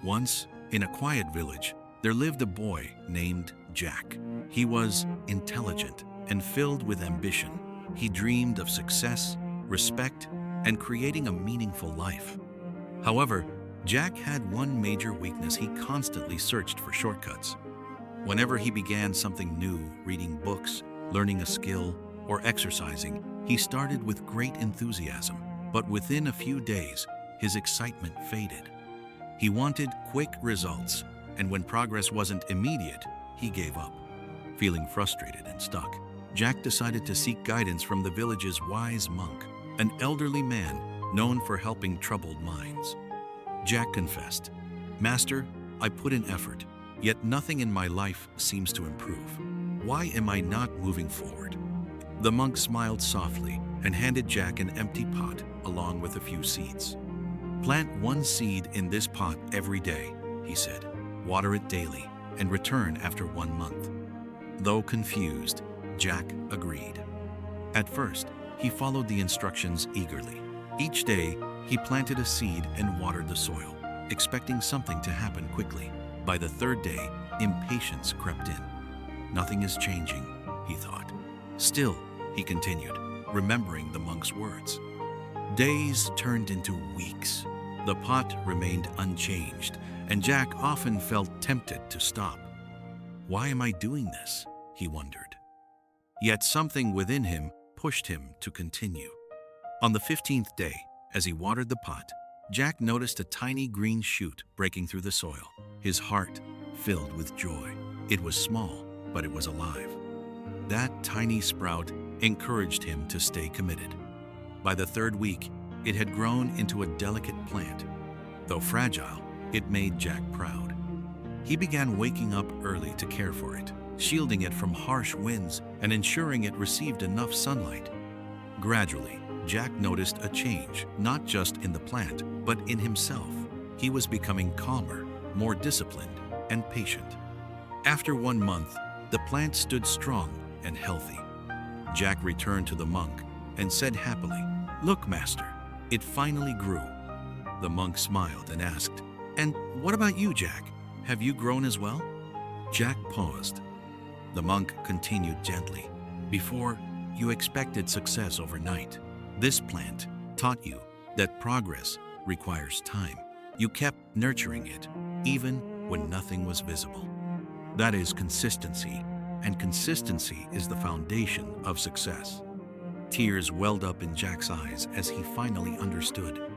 Once, in a quiet village, there lived a boy named Jack. He was intelligent and filled with ambition. He dreamed of success, respect, and creating a meaningful life. However, Jack had one major weakness: he constantly searched for shortcuts. Whenever he began something new, reading books, learning a skill, or exercising, he started with great enthusiasm. But within a few days, his excitement faded. He wanted quick results, and when progress wasn't immediate, he gave up. Feeling frustrated and stuck, Jack decided to seek guidance from the village's wise monk, an elderly man known for helping troubled minds. Jack confessed, "Master, I put in effort, yet nothing in my life seems to improve. Why am I not moving forward?" The monk smiled softly and handed Jack an empty pot along with a few seeds. "Plant one seed in this pot every day," he said. "Water it daily and return after 1 month." Though confused, Jack agreed. At first, he followed the instructions eagerly. Each day, he planted a seed and watered the soil, expecting something to happen quickly. By the third day, impatience crept in. "Nothing is changing," he thought. Still, he continued, remembering the monk's words. Days turned into weeks. The pot remained unchanged, and Jack often felt tempted to stop. "Why am I doing this?" he wondered. Yet something within him pushed him to continue. On the 15th day, as he watered the pot, Jack noticed a tiny green shoot breaking through the soil. His heart filled with joy. It was small, but it was alive. That tiny sprout encouraged him to stay committed. By the third week, it had grown into a delicate plant. Though fragile, it made Jack proud. He began waking up early to care for it, shielding it from harsh winds and ensuring it received enough sunlight. Gradually, Jack noticed a change, not just in the plant, but in himself. He was becoming calmer, more disciplined, and patient. After 1 month, the plant stood strong and healthy. Jack returned to the monk and said happily, "Look, master, it finally grew." The monk smiled and asked, "And what about you, Jack? Have you grown as well?" Jack paused. The monk continued gently, "Before, you expected success overnight. This plant taught you that progress requires time. You kept nurturing it, even when nothing was visible. That is consistency, and consistency is the foundation of success." Tears welled up in Jack's eyes as he finally understood.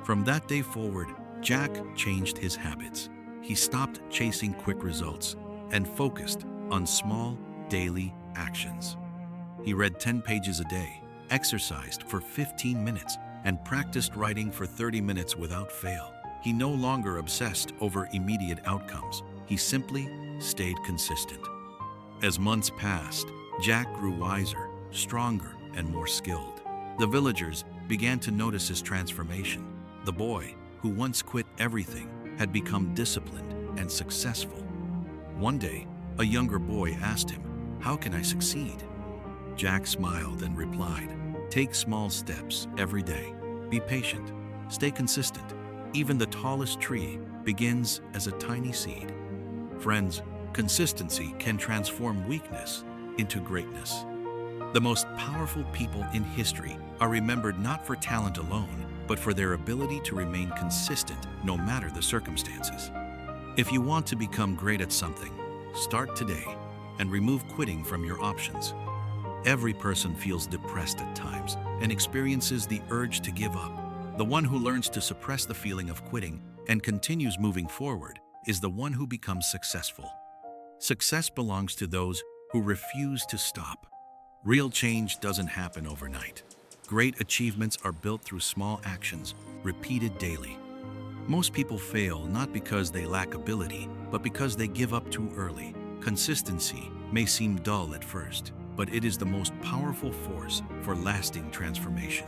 From that day forward, Jack changed his habits. He stopped chasing quick results and focused on small, daily actions. He read 10 pages a day, exercised for 15 minutes, and practiced writing for 30 minutes without fail. He no longer obsessed over immediate outcomes. He simply stayed consistent. As months passed, Jack grew wiser, stronger, and more skilled. The villagers began to notice his transformation. The boy, who once quit everything, had become disciplined and successful. One day, a younger boy asked him, "How can I succeed?" Jack smiled and replied, "Take small steps every day. Be patient. Stay consistent. Even the tallest tree begins as a tiny seed." Friends, consistency can transform weakness into greatness. The most powerful people in history are remembered not for talent alone, but for their ability to remain consistent no matter the circumstances. If you want to become great at something, start today and remove quitting from your options. Every person feels depressed at times and experiences the urge to give up. The one who learns to suppress the feeling of quitting and continues moving forward is the one who becomes successful. Success belongs to those who refuse to stop. Real change doesn't happen overnight. Great achievements are built through small actions, repeated daily. Most people fail not because they lack ability, but because they give up too early. Consistency may seem dull at first, but it is the most powerful force for lasting transformation.